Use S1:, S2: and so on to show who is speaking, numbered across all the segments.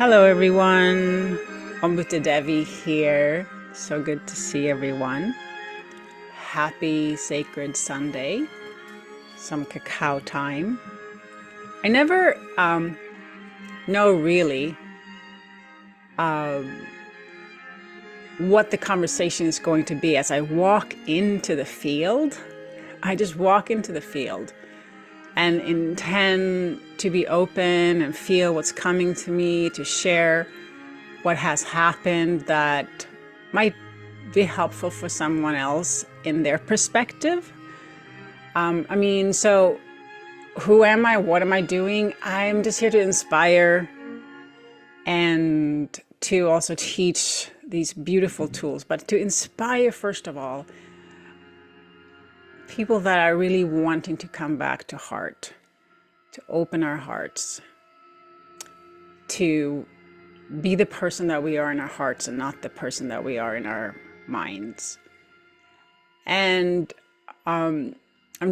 S1: Hello everyone, Ambuta Devi here. So good to see everyone. Happy Sacred Sunday, some cacao time. I never know really what the conversation is going to be as I walk into the field. I just walk into the field and intend to be open and feel what's coming to me, to share what has happened that might be helpful for someone else in their perspective. So who am I? What am I doing? I'm just here to inspire and to also teach these beautiful tools, but to inspire, first of all, people that are really wanting to come back to heart, to open our hearts, to be the person that we are in our hearts and not the person that we are in our minds. And I'm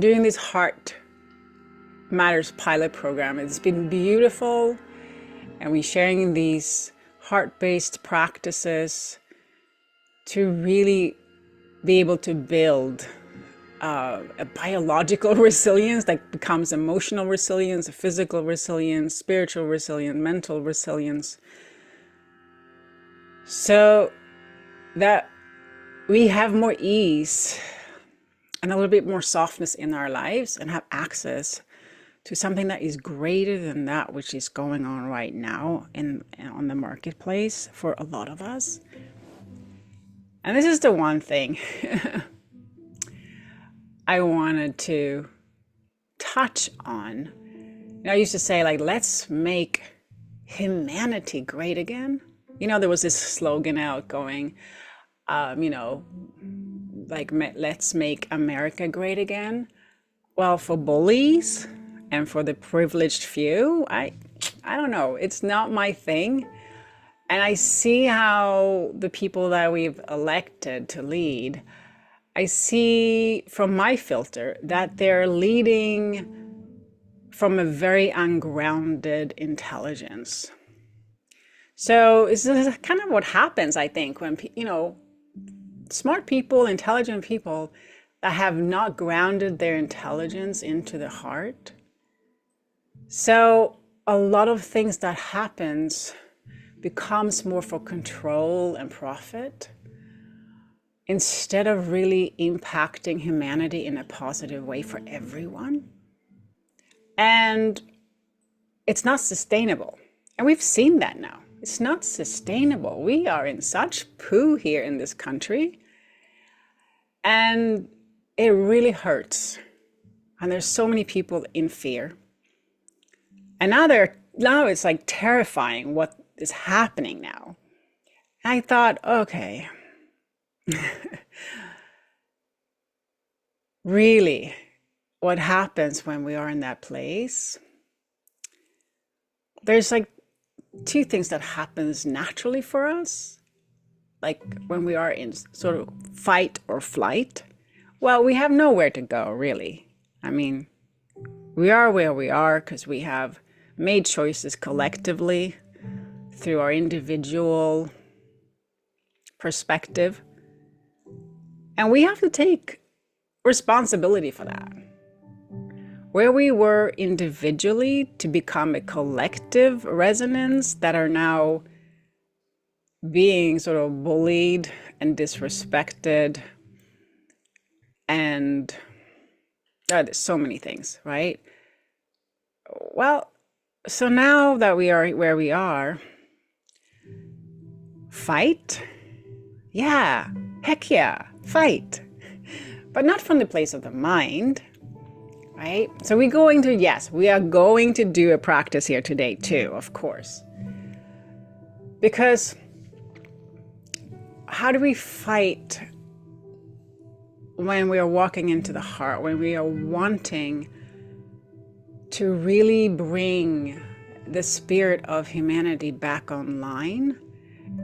S1: doing this Heart Matters pilot program. It's been beautiful, and we're sharing these heart-based practices to really be able to build a biological resilience that becomes emotional resilience, physical resilience, spiritual resilience, mental resilience, so that we have more ease and a little bit more softness in our lives and have access to something that is greater than that which is going on right now on the marketplace for a lot of us. And this is the one thing I wanted to touch on. I used to say, let's make humanity great again. There was this slogan out going, let's make America great again. Well, for bullies and for the privileged few, I don't know. It's not my thing. And I see how the people that we've elected to lead, I see from my filter that they're leading from a very ungrounded intelligence. So it's kind of what happens, I think, when, smart people, intelligent people that have not grounded their intelligence into the heart. So a lot of things that happens becomes more for control and profit, instead of really impacting humanity in a positive way for everyone. And it's not sustainable. And we've seen that now. It's not sustainable. We are in such poo here in this country. And it really hurts. And there's so many people in fear. And now it's like terrifying what is happening now. And I thought, okay, really, what happens when we are in that place? There's two things that happens naturally for us, like when we are in sort of fight or flight. Well, we have nowhere to go, really. We are where we are because we have made choices collectively through our individual perspective. And we have to take responsibility for that. Where we were individually to become a collective resonance that are now being sort of bullied and disrespected. And there's so many things, right? Well, so now that we are where we are, fight? Yeah, heck yeah, fight. But not from the place of the mind, right? So we are going to do a practice here today too, of course. Because how do we fight when we are walking into the heart, when we are wanting to really bring the spirit of humanity back online?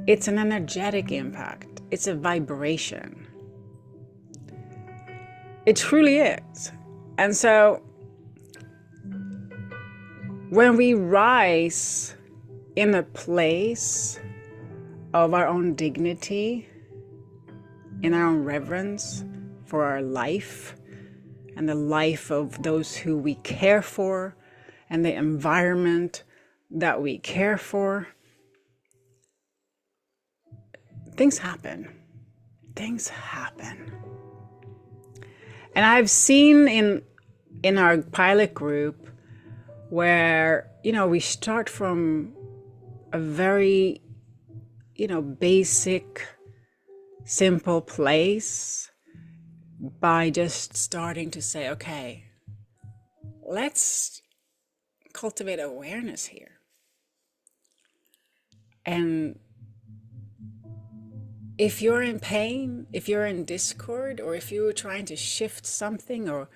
S1: It's an energetic impact. It's a vibration. It truly is. And so when we rise in a place of our own dignity, in our own reverence for our life and the life of those who we care for and the environment that we care for, things happen. Things happen. And I've seen in our pilot group where, we start from a very, basic, simple place by just starting to say, okay, let's cultivate awareness here. And if you're in pain, if you're in discord, or if you're trying to shift something or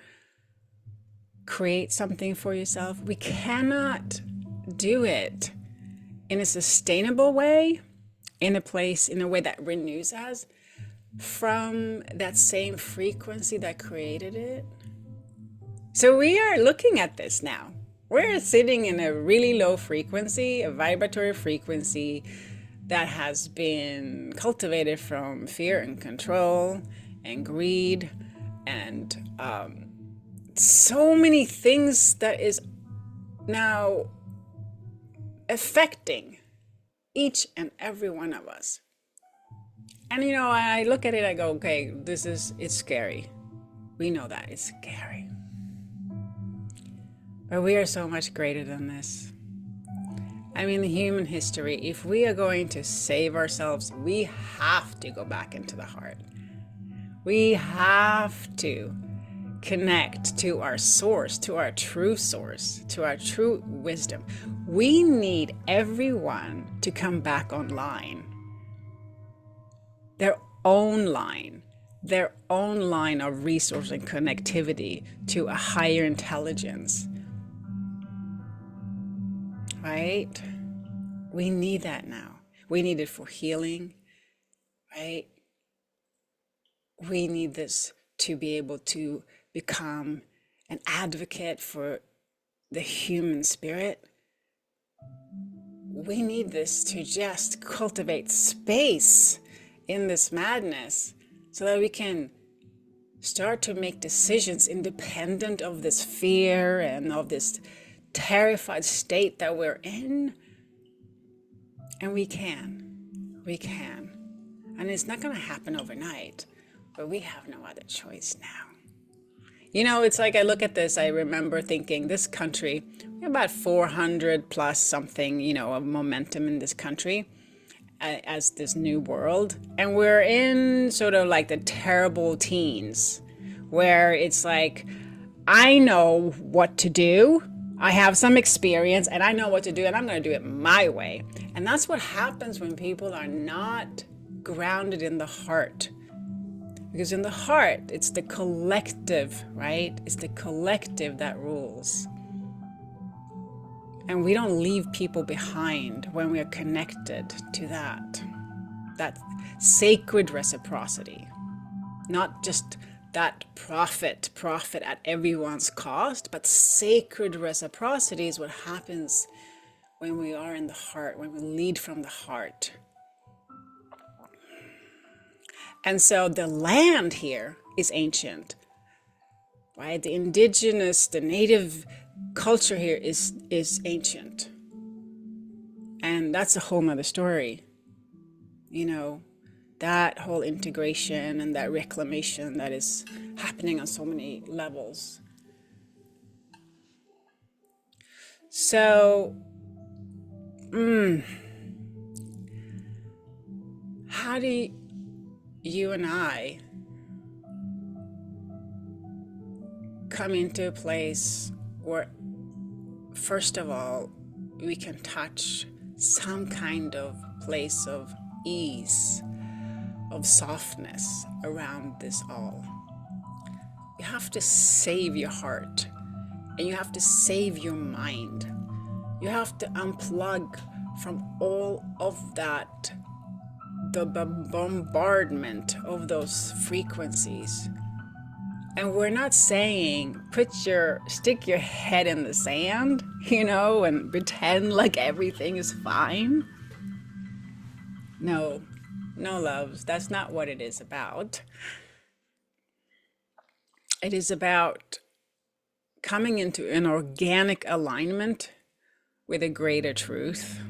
S1: create something for yourself, we cannot do it in a sustainable way, in a way that renews us from that same frequency that created it. So we are looking at this now. We're sitting in a really low frequency, a vibratory frequency that has been cultivated from fear and control and greed and so many things that is now affecting each and every one of us. And I look at it, I go, okay, it's scary. We know that it's scary. But we are so much greater than this. I mean, human history, if we are going to save ourselves, we have to go back into the heart. We have to connect to our source, to our true wisdom. We need everyone to come back online. Their own line of resource and connectivity to a higher intelligence. Right? We need that now. We need it for healing, right? We need this to be able to become an advocate for the human spirit. We need this to just cultivate space in this madness so that we can start to make decisions independent of this fear and of this terrified state that we're in. And we can. And it's not going to happen overnight, but we have no other choice now. It's like I look at this, I remember thinking this country, about 400 plus something, of momentum in this country as this new world. And we're in sort of like the terrible teens where it's like, I know what to do. I have some experience and I know what to do and I'm going to do it my way. And that's what happens when people are not grounded in the heart. Because in the heart, it's the collective, right? It's the collective that rules. And we don't leave people behind when we are connected to that sacred reciprocity. Not just that profit at everyone's cost, but sacred reciprocity is what happens when we are in the heart, when we lead from the heart. And so the land here is ancient, right? The indigenous, the native culture here is ancient. And that's a whole nother story. That whole integration and that reclamation that is happening on so many levels. So, how do you and I come into a place where, first of all, we can touch some kind of place of ease, of softness around this all? You have to save your heart and you have to save your mind. You have to unplug from all of that, the bombardment of those frequencies, And we're not saying stick your head in the sand, and pretend like everything is fine. No, no, loves, that's not what it is about. It is about coming into an organic alignment with a greater truth.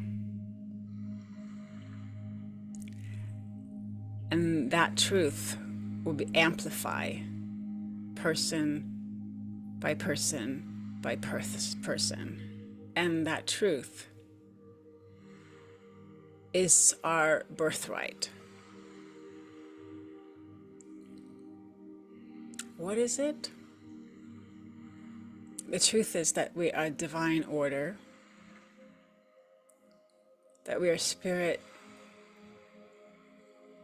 S1: And that truth will be amplified person by person by person. And that truth is our birthright. What is it? The truth is that we are divine order, that we are spirit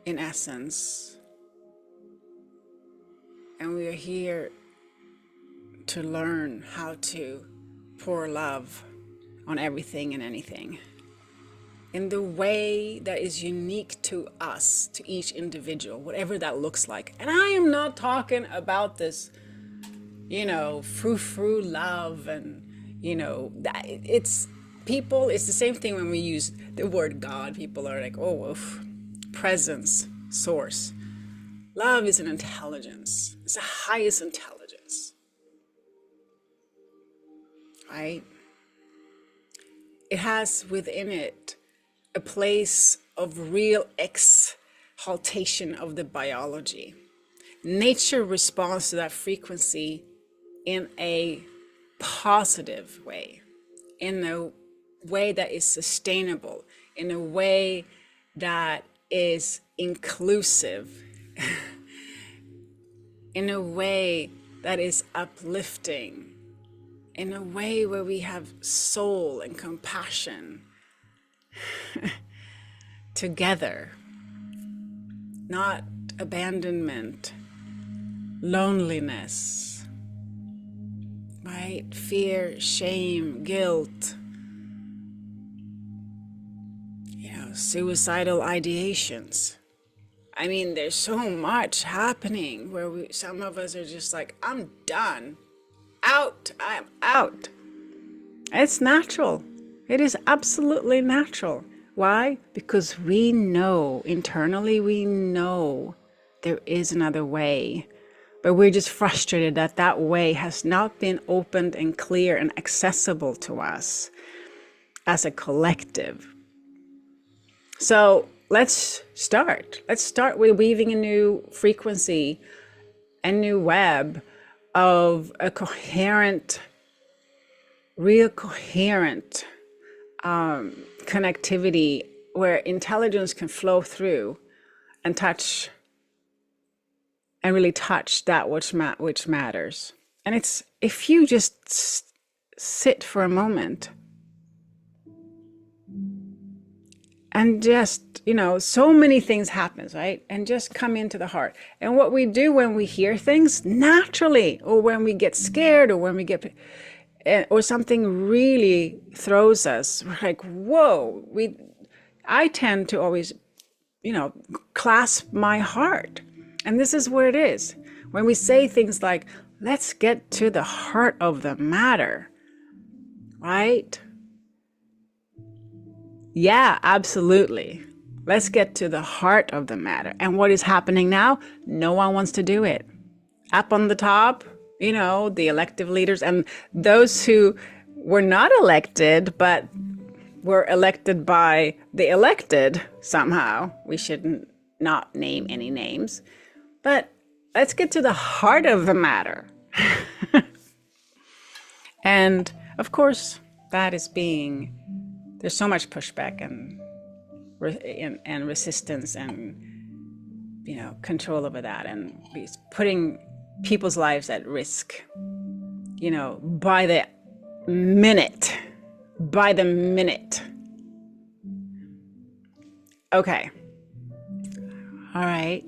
S1: in essence, and we are here to learn how to pour love on everything and anything in the way that is unique to us, to each individual, whatever that looks like. And I am not talking about this, frou-frou love and, that it's people. It's the same thing when we use the word God. People are like, oh, oof. Presence, source. Love is an intelligence. It's the highest intelligence, right? It has within it a place of real exaltation of the biology. Nature responds to that frequency in a positive way, in a way that is sustainable, in a way that is inclusive, in a way that is uplifting, in a way where we have soul and compassion together, not abandonment, loneliness, right? Fear, shame, guilt, suicidal ideations. I mean, there's so much happening where some of us are just like, I'm done, I'm out. It's natural. It is absolutely natural. Why? Because we know, internally we know there is another way, but we're just frustrated that that way has not been opened and clear and accessible to us as a collective. So let's start. Let's start with weaving a new frequency, a new web of a coherent, real coherent connectivity where intelligence can flow through and touch and really touch that which matters. And it's, if you just sit for a moment and just, so many things happen, right? And just come into the heart. And what we do when we hear things naturally, or when we get scared, or when we get, or something really throws us, we're like, whoa, I tend to always, clasp my heart. And this is where it is. When we say things like, let's get to the heart of the matter, right? Yeah, absolutely. Let's get to the heart of the matter. And what is happening now? No one wants to do it. Up on the top, the elective leaders and those who were not elected, but were elected by the elected somehow. We shouldn't not name any names. But let's get to the heart of the matter. And of course, that is there's so much pushback and resistance and, control over that, and putting people's lives at risk, by the minute. Okay. All right.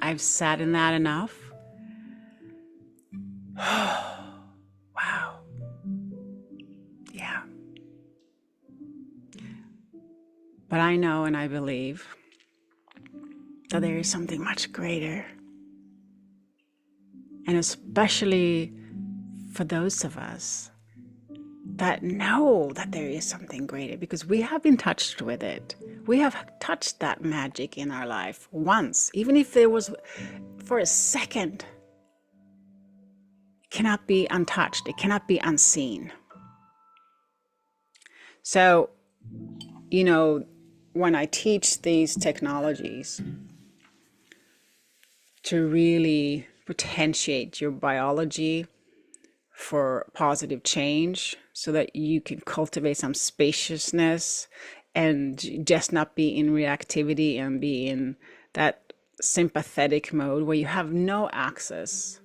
S1: I've sat in that enough. Wow. Yeah. But I know and I believe that there is something much greater And especially for those of us that know that there is something greater, because we have been touched with it. We have touched that magic in our life once, even if it was for a second. It cannot be untouched. It cannot be unseen. So, when I teach these technologies to really potentiate your biology for positive change so that you can cultivate some spaciousness and just not be in reactivity and be in that sympathetic mode where you have no access,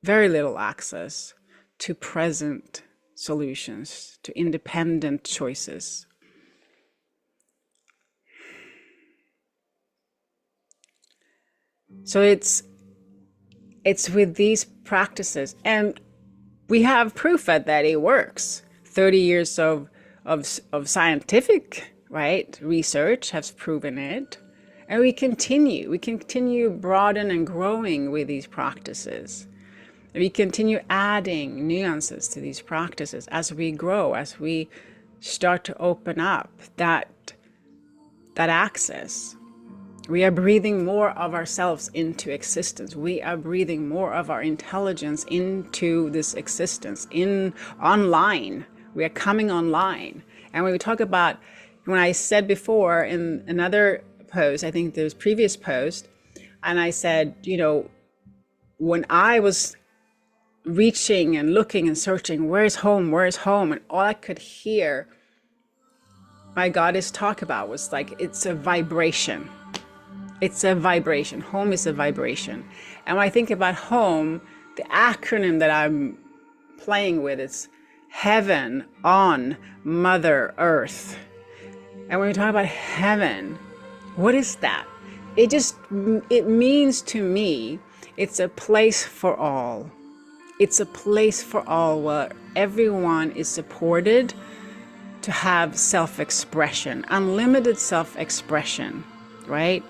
S1: very little access to present solutions, to independent choices. So it's with these practices, and we have proof that it works. 30 years of scientific, right, research has proven it. And we continue broaden and growing with these practices. We continue adding nuances to these practices as we grow, as we start to open up that access. We are breathing more of ourselves into existence. We are breathing more of our intelligence into this existence, online. We are coming online. And when we talk about, when I said before in another post, I think there's previous post, and I said, when I was reaching and looking and searching, where's home? And all I could hear my goddess talk about was like, it's a vibration. It's a vibration. Home is a vibration. And when I think about home, the acronym that I'm playing with is heaven on Mother Earth. And when we talk about heaven, what is that? It means to me, it's a place for all. It's a place for all where everyone is supported to have self-expression, unlimited self-expression, right?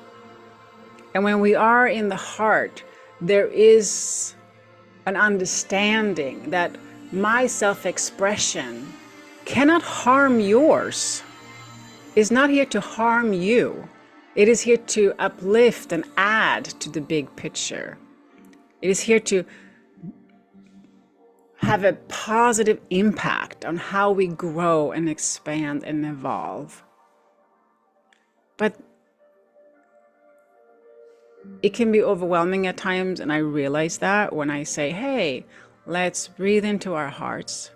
S1: And when we are in the heart, there is an understanding that my self-expression cannot harm yours. It's not here to harm you. It is here to uplift and add to the big picture. It is here to have a positive impact on how we grow and expand and evolve. But it can be overwhelming at times, and I realize that when I say, hey, let's breathe into our hearts.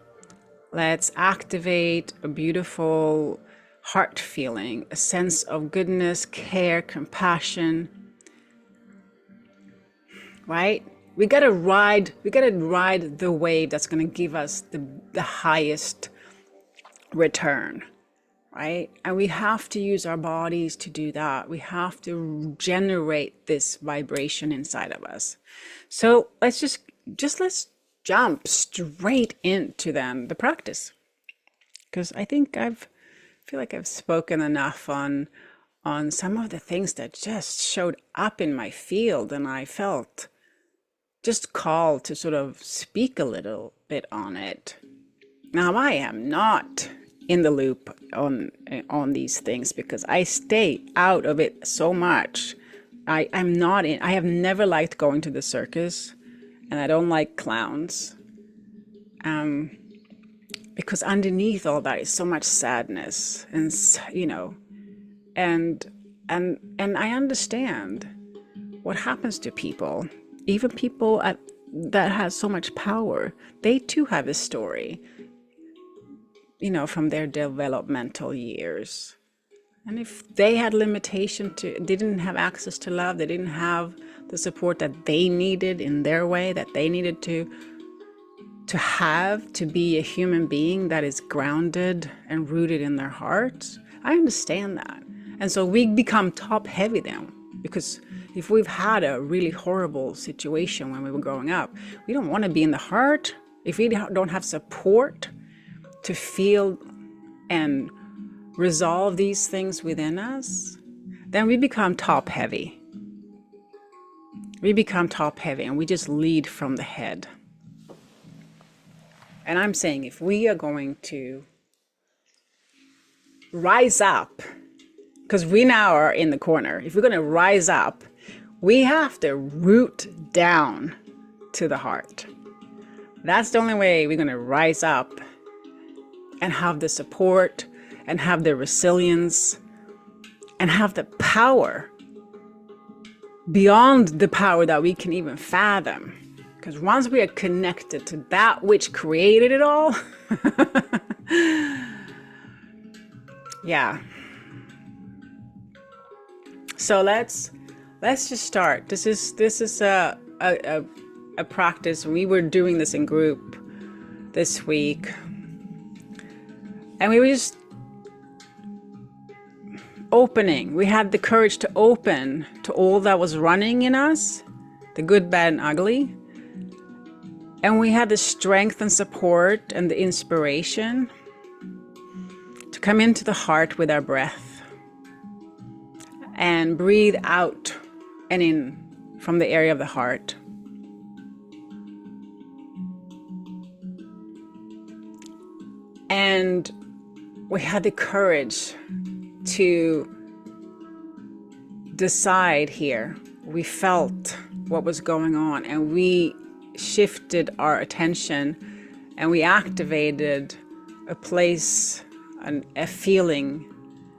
S1: Let's activate a beautiful heart feeling, a sense of goodness, care, compassion, right? We gotta ride the wave that's gonna give us the highest return, right? And we have to use our bodies to do that. We have to generate this vibration inside of us. So let's let's jump straight into the practice, because I think feel like I've spoken enough on some of the things that just showed up in my field, and I felt just called to sort of speak a little bit on it. Now, I am not in the loop on these things because I stay out of it so much. I have never liked going to the circus, and I don't like clowns. Because underneath all that is so much sadness, and and I understand what happens to people. Even people that have so much power, they too have a story, from their developmental years. And if they had they didn't have access to love, they didn't have the support that they needed in their way, that they needed to have to be a human being that is grounded and rooted in their hearts, I understand that. And so we become top heavy then, because if we've had a really horrible situation when we were growing up, we don't want to be in the heart. If we don't have support to feel and resolve these things within us, then we become top heavy. We become top heavy and we just lead from the head. And I'm saying if we are going to rise up, because we now are in the corner, if we're going to rise up, we have to root down to the heart. That's the only way we're going to rise up and have the support and have the resilience and have the power beyond the power that we can even fathom. Because once we are connected to that which created it all, yeah. So let's just start. This is a practice. We were doing this in group this week, and we were just opening. We had the courage to open to all that was running in us, the good, bad, and ugly. And we had the strength and support and the inspiration to come into the heart with our breath and breathe out and in from the area of the heart. And we had the courage to decide here. We felt what was going on and we shifted our attention and we activated a place, a feeling,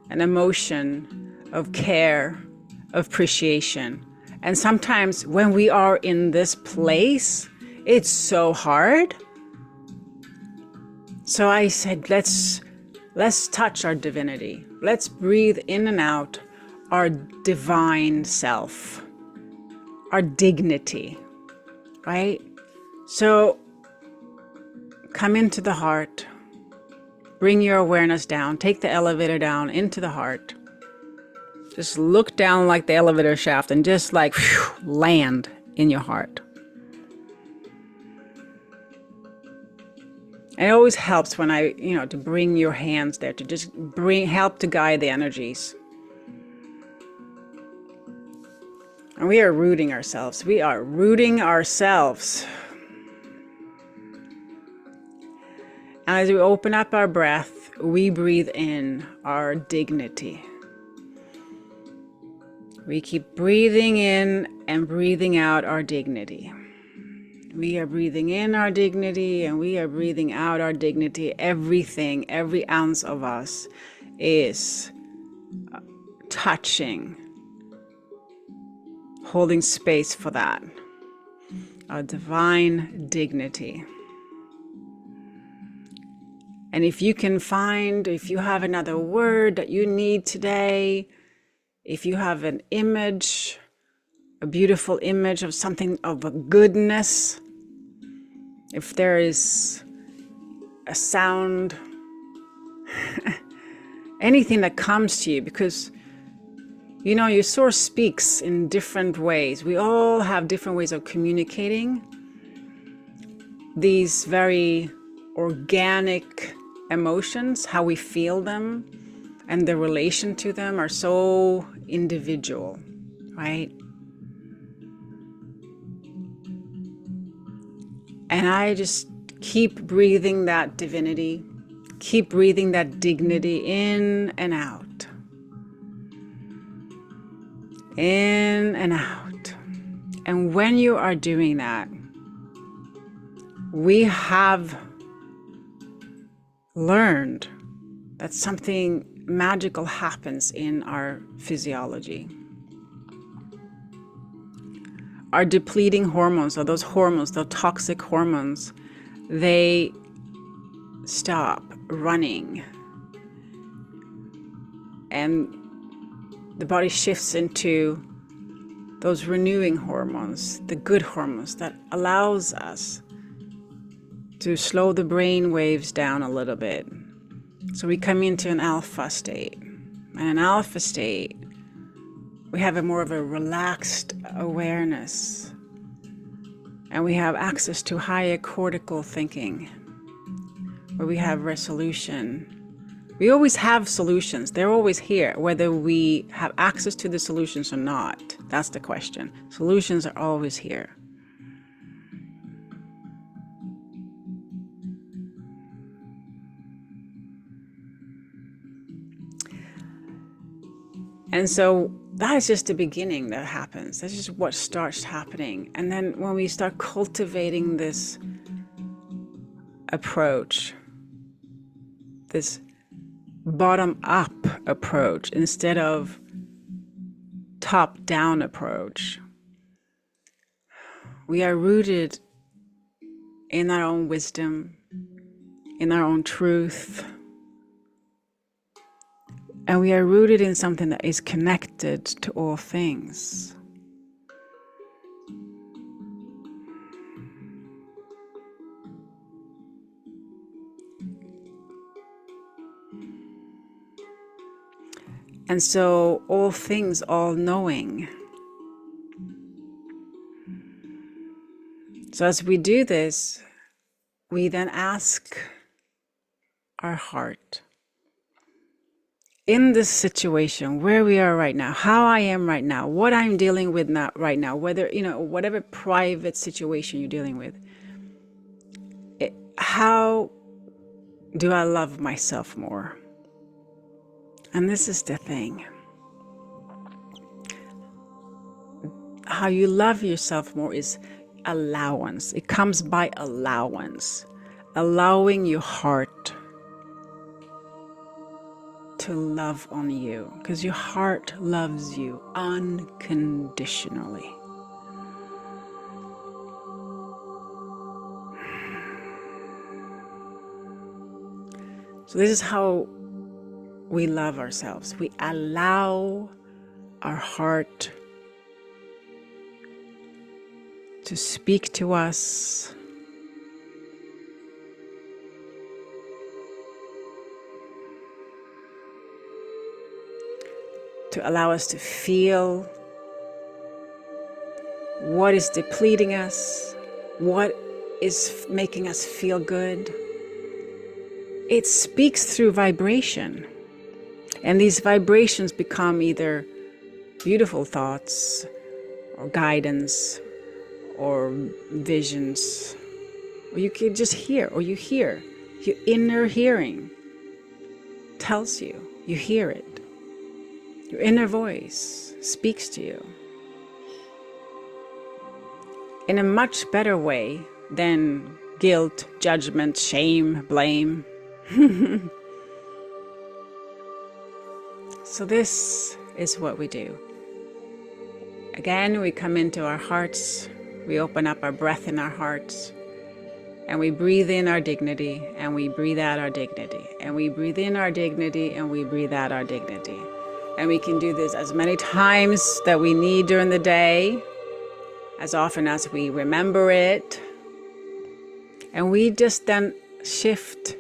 S1: an emotion of care, of appreciation. And sometimes when we are in this place, it's so hard. So I said, let's touch our divinity. Let's breathe in and out our divine self, our dignity, right? So come into the heart, bring your awareness down, take the elevator down into the heart. Just look down like the elevator shaft and just like land in your heart. And it always helps when to bring your hands there, to just help to guide the energies. And we are rooting ourselves. We are rooting ourselves. And as we open up our breath, we breathe in our dignity. We keep breathing in and breathing out our dignity. We are breathing in our dignity and we are breathing out our dignity. Everything, every ounce of us is touching, holding space for that, our divine dignity. And if you have another word that you need today, if you have an image, a beautiful image of something of a goodness, if there is a sound, anything that comes to you, because your source speaks in different ways. We all have different ways of communicating. These very organic emotions, how we feel them and the relation to them are so individual, right? And I just keep breathing that divinity, keep breathing that dignity in and out. In and out. And when you are doing that, we have learned that something magical happens in our physiology. Our depleting hormones, or those hormones, the toxic hormones, they stop running. And the body shifts into those renewing hormones, the good hormones that allows us to slow the brain waves down a little bit. So we come into an alpha state. And an alpha state, we have more of a relaxed awareness. And we have access to higher cortical thinking, where we have resolution. We always have solutions. They're always here, whether we have access to the solutions or not. That's the question. Solutions are always here. And so that is just the beginning that happens. That's just what starts happening. And then when we start cultivating this approach, this bottom-up approach instead of top-down approach, we are rooted in our own wisdom, in our own truth, and we are rooted in something that is connected to all things. And so all things, all knowing. So as we do this, we then ask our heart, in this situation, where we are right now, how I am right now, what I'm dealing with now, right now, whether, whatever private situation you're dealing with, how do I love myself more? And this is the thing. How you love yourself more is allowance. It comes by allowance. Allowing your heart to love on you, because your heart loves you unconditionally. So this is how we love ourselves. We allow our heart to speak to us, to allow us to feel what is depleting us, what is making us feel good. It speaks through vibration. And these vibrations become either beautiful thoughts or guidance or visions, or you can just hear, or you hear. Your inner hearing tells you, you hear it. Your inner voice speaks to you in a much better way than guilt, judgment, shame, blame. So this is what we do. Again, we come into our hearts, we open up our breath in our hearts, and we breathe in our dignity, and we breathe out our dignity, and we breathe in our dignity, and we breathe out our dignity. And we can do this as many times that we need during the day, as often as we remember it. And we just then shift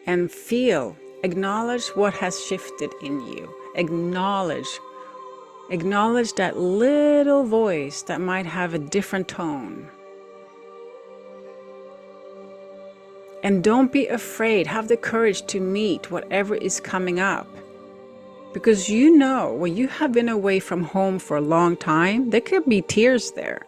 S1: and feel, acknowledge what has shifted in you. Acknowledge that little voice that might have a different tone. And don't be afraid. Have the courage to meet whatever is coming up. Because when you have been away from home for a long time, there could be tears there.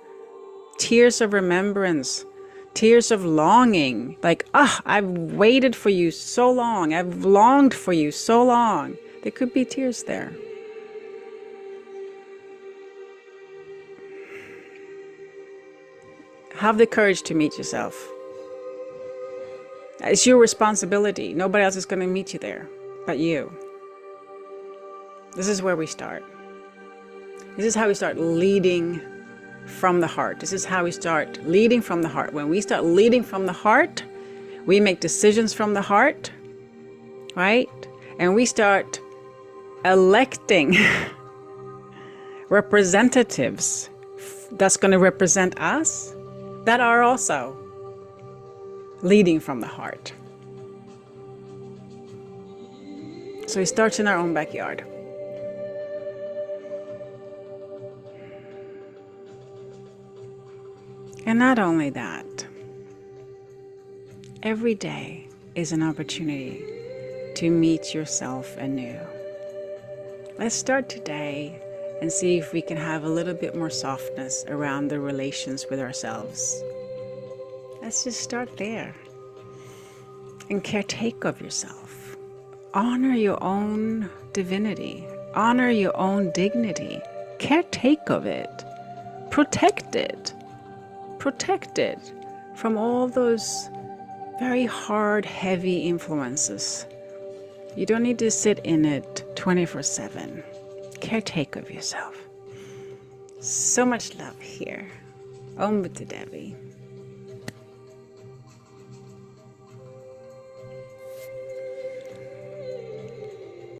S1: Tears of remembrance. Tears of longing. Like, I've waited for you so long. I've longed for you so long. There could be tears there. Have the courage to meet yourself. It's your responsibility. Nobody else is going to meet you there but you. This is where we start. This is how we start leading from the heart. This is how we start leading from the heart. When we start leading from the heart, we make decisions from the heart, right? And we start electing representatives that's going to represent us that are also leading from the heart. So it starts in our own backyard. And not only that, every day is an opportunity to meet yourself anew. Let's start today and see if we can have a little bit more softness around the relations with ourselves. Let's just start there. And caretake of yourself. Honor your own divinity. Honor your own dignity. Caretake of it. Protect it. Protect it from all those very hard, heavy influences. You don't need to sit in it 24/7. Caretake of yourself. So much love here. Om Buddha Devi.